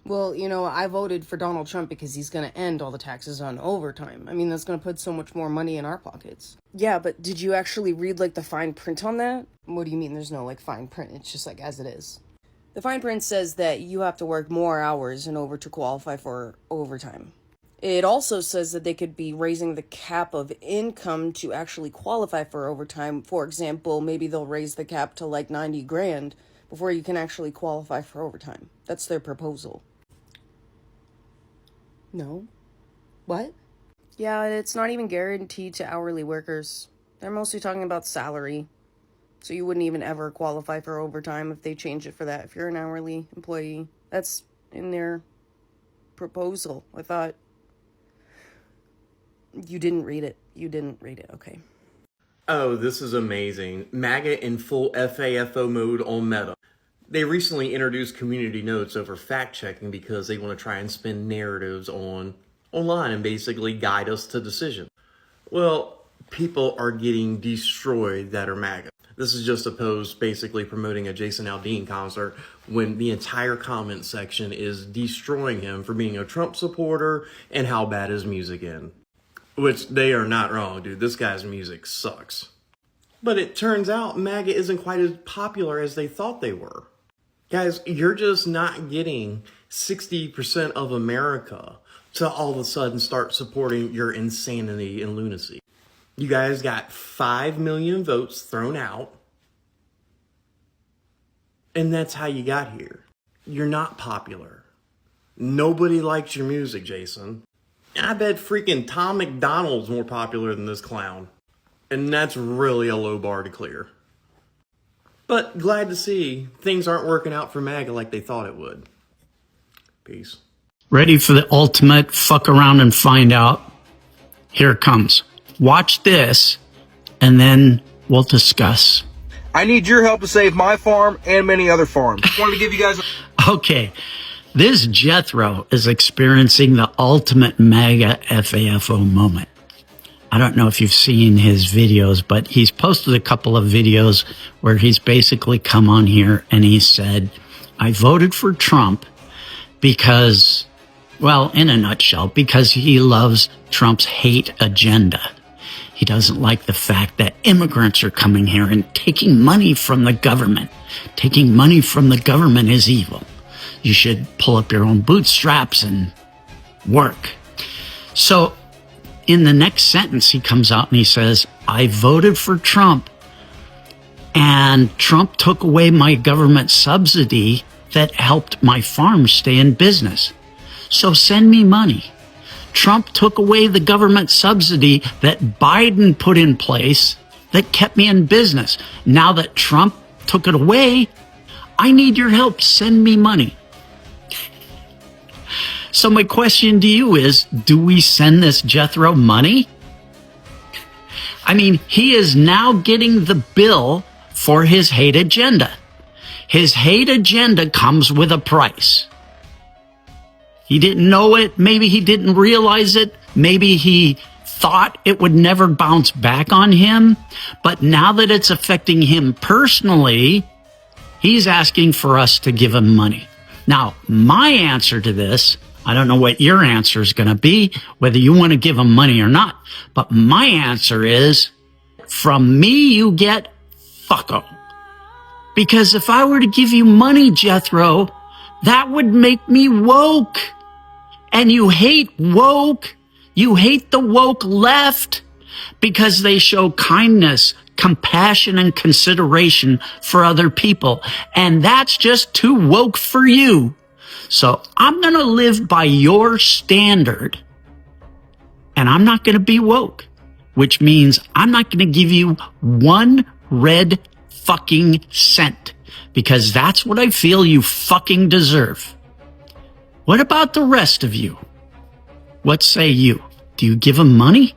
Well, I voted for Donald Trump because he's going to end all the taxes on overtime. I mean, that's going to put so much more money in our pockets. Yeah, but did you actually read, the fine print on that? What do you mean there's no, fine print? It's just, as it is. The fine print says that you have to work more hours in order to qualify for overtime. It also says that they could be raising the cap of income to actually qualify for overtime. For example, maybe they'll raise the cap to, 90 grand before you can actually qualify for overtime. That's their proposal. No? What? Yeah, it's not even guaranteed to hourly workers. They're mostly talking about salary. So you wouldn't even ever qualify for overtime if they change it for that, if you're an hourly employee. That's in their proposal. I thought you didn't read it. You didn't read it, okay. Oh, this is amazing. MAGA in full FAFO mode on Meta. They recently introduced community notes over fact-checking because they want to try and spin narratives online and basically guide us to decision. Well, people are getting destroyed that are MAGA. This is just a post basically promoting a Jason Aldean concert when the entire comment section is destroying him for being a Trump supporter and how bad his music is. Which they are not wrong, dude. This guy's music sucks. But it turns out MAGA isn't quite as popular as they thought they were. Guys, you're just not getting 60% of America to all of a sudden start supporting your insanity and lunacy. You guys got 5 million votes thrown out. And that's how you got here. You're not popular. Nobody likes your music, Jason. I bet freaking Tom McDonald's more popular than this clown. And that's really a low bar to clear. But glad to see things aren't working out for MAGA like they thought it would. Peace. Ready for the ultimate fuck around and find out? Here it comes. Watch this, and then we'll discuss. I need your help to save my farm and many other farms. I wanted to give you guys Okay, this Jethro is experiencing the ultimate MAGA FAFO moment. I don't know if you've seen his videos, but he's posted a couple of videos where he's basically come on here and he said, I voted for Trump because, well, in a nutshell, because he loves Trump's hate agenda. He doesn't like the fact that immigrants are coming here and taking money from the government. Taking money from the government is evil. You should pull up your own bootstraps and work. So in the next sentence, he comes out and he says, I voted for Trump and Trump took away my government subsidy that helped my farm stay in business. So send me money. Trump took away the government subsidy that Biden put in place that kept me in business. Now that Trump took it away, I need your help. Send me money. So my question to you is, do we send this Jethro money? I mean, he is now getting the bill for his hate agenda. His hate agenda comes with a price. He didn't know it. Maybe he didn't realize it. Maybe he thought it would never bounce back on him. But now that it's affecting him personally, he's asking for us to give him money. Now, my answer to this, I don't know what your answer is going to be, whether you want to give him money or not. But my answer is, from me, you get fucko. Because if I were to give you money, Jethro, that would make me woke. And you hate woke. You hate the woke left because they show kindness, compassion, and consideration for other people. And that's just too woke for you. So I'm going to live by your standard. And I'm not going to be woke, which means I'm not going to give you one red fucking cent, because that's what I feel you fucking deserve. What about the rest of you? What say you? Do you give them money?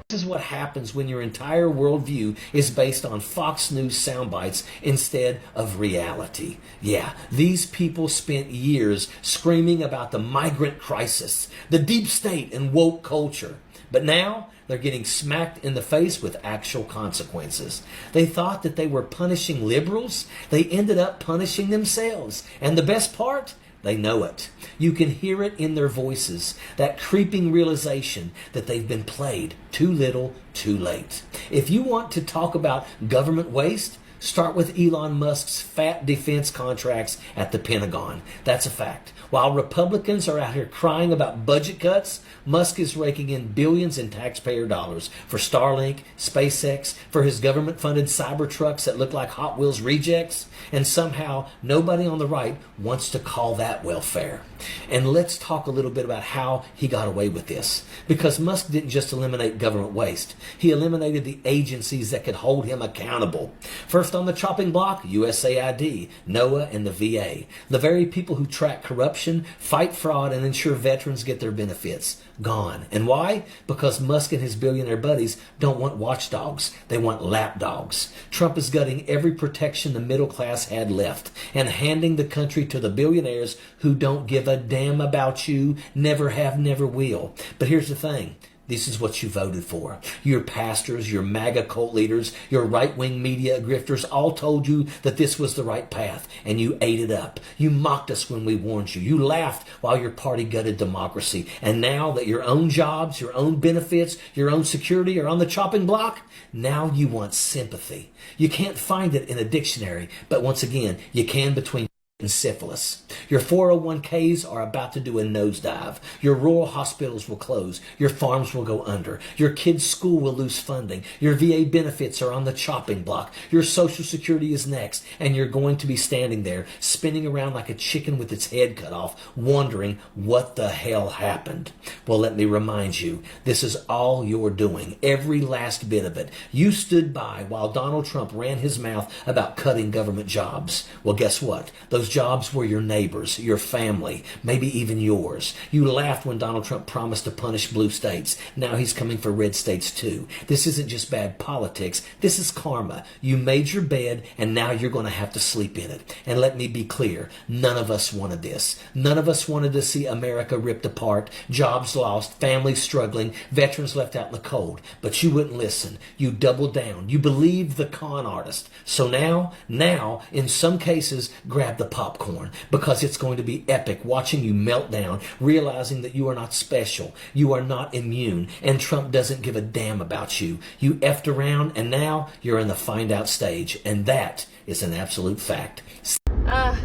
This is what happens when your entire worldview is based on Fox News sound bites instead of reality. Yeah, these people spent years screaming about the migrant crisis, the deep state, and woke culture. But now they're getting smacked in the face with actual consequences. They thought that they were punishing liberals. They ended up punishing themselves. And the best part? They know it. You can hear it in their voices, that creeping realization that they've been played too little, too late. If you want to talk about government waste, start with Elon Musk's fat defense contracts at the Pentagon. That's a fact. While Republicans are out here crying about budget cuts, Musk is raking in billions in taxpayer dollars for Starlink, SpaceX, for his government-funded cyber trucks that look like Hot Wheels rejects, and somehow nobody on the right wants to call that welfare. And let's talk a little bit about how he got away with this. Because Musk didn't just eliminate government waste. He eliminated the agencies that could hold him accountable. First on the chopping block, USAID, NOAA, and the VA. The very people who track corruption, fight fraud, and ensure veterans get their benefits. Gone. And why? Because Musk and his billionaire buddies don't want watchdogs. They want lapdogs. Trump is gutting every protection the middle class had left and handing the country to the billionaires who don't give a damn about you, never have, never will. But here's the thing. This is what you voted for. Your pastors, your MAGA cult leaders, your right-wing media grifters all told you that this was the right path, and you ate it up. You mocked us when we warned you. You laughed while your party gutted democracy. And now that your own jobs, your own benefits, your own security are on the chopping block, now you want sympathy. You can't find it in a dictionary, but once again, you can between and syphilis. Your 401ks are about to do a nosedive. Your rural hospitals will close. Your farms will go under. Your kids' school will lose funding. Your VA benefits are on the chopping block. Your Social Security is next. And you're going to be standing there, spinning around like a chicken with its head cut off, wondering what the hell happened. Well, let me remind you, this is all you're doing. Every last bit of it. You stood by while Donald Trump ran his mouth about cutting government jobs. Well, guess what? Those jobs were your neighbors, your family, maybe even yours. You laughed when Donald Trump promised to punish blue states. Now he's coming for red states too. This isn't just bad politics. This is karma. You made your bed and now you're going to have to sleep in it. And let me be clear, none of us wanted this. None of us wanted to see America ripped apart, jobs lost, families struggling, veterans left out in the cold. But you wouldn't listen. You doubled down. You believed the con artist. So now, in some cases, grab the popcorn, because it's going to be epic watching you melt down, realizing that you are not special, you are not immune, and Trump doesn't give a damn about you. You effed around, and now you're in the find out stage, and that is an absolute fact.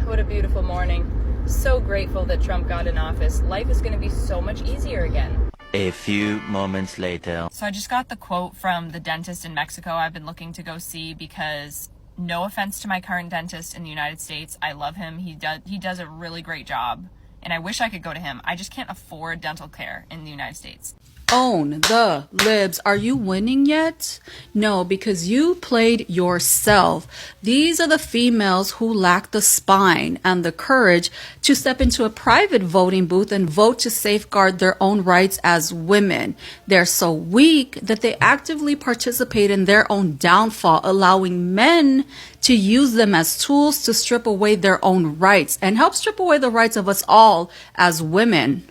What a beautiful morning. So grateful that Trump got in office. Life is going to be so much easier again. A few moments later. So I just got the quote from the dentist in Mexico I've been looking to go see, because no offense to my current dentist in the United States, I love him. He does a really great job, and I wish I could go to him. I just can't afford dental care in the United States. Own the libs. Are you winning yet? No, because you played yourself. These are the females who lack the spine and the courage to step into a private voting booth and vote to safeguard their own rights as women. They're so weak that they actively participate in their own downfall, allowing men to use them as tools to strip away their own rights and help strip away the rights of us all as women.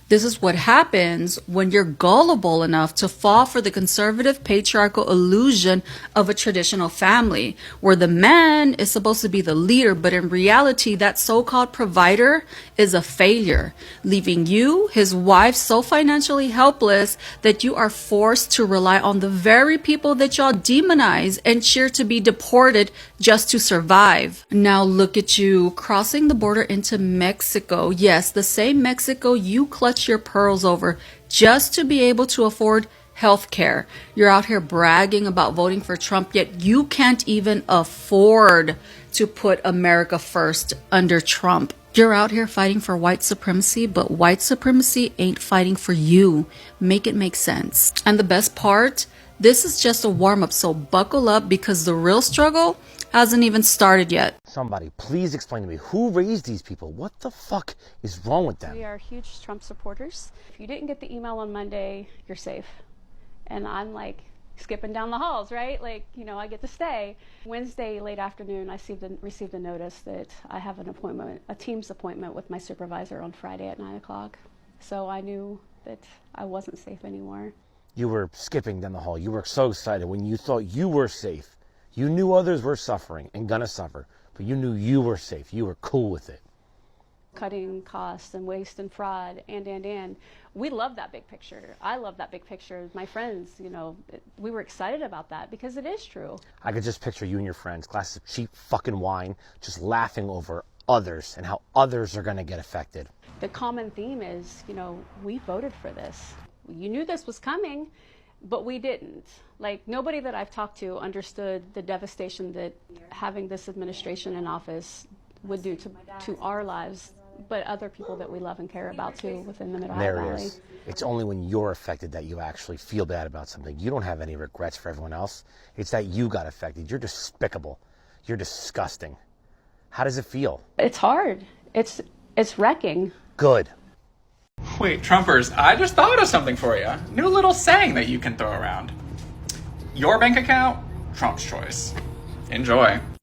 This is what happens when you're gullible enough to fall for the conservative patriarchal illusion of a traditional family, where the man is supposed to be the leader, but in reality, that so-called provider is a failure, leaving you, his wife, so financially helpless that you are forced to rely on the very people that y'all demonize and cheer to be deported just to survive. Now look at you crossing the border into Mexico. Yes, the same Mexico you clutch your pearls over just to be able to afford health care. You're out here bragging about voting for Trump, yet you can't even afford to put America first under Trump. You're out here fighting for white supremacy, but white supremacy ain't fighting for you. Make it make sense. And the best part, this is just a warm-up, so buckle up, because the real struggle hasn't even started yet. Somebody, please explain to me, who raised these people? What the fuck is wrong with them? We are huge Trump supporters. If you didn't get the email on Monday, you're safe. And I'm like skipping down the halls, right? Like, you know, I get to stay. Wednesday, late afternoon, I received a notice that I have an appointment, a Teams appointment with my supervisor on Friday at 9 o'clock. So I knew that I wasn't safe anymore. You were skipping down the hall. You were so excited when you thought you were safe. You knew others were suffering and gonna suffer, but you knew you were safe. You were cool with it. cutting costs and waste and fraud, and. We love that big picture. I love that big picture. My friends, we were excited about that because it is true. I could just picture you and your friends, glasses of cheap fucking wine, just laughing over others and how others are going to get affected. The common theme is, we voted for this. You knew this was coming, but we didn't. Like, nobody that I've talked to understood the devastation that having this administration in office would do to our lives, but other people that we love and care about too within the Mid-Ohio Valley. There it is. It's only when you're affected that you actually feel bad about something. You don't have any regrets for everyone else. It's that you got affected. You're despicable. You're disgusting. How does it feel? It's hard. It's wrecking. Good. Wait, Trumpers, I just thought of something for you. New little saying that you can throw around. Your bank account, Trump's choice. Enjoy.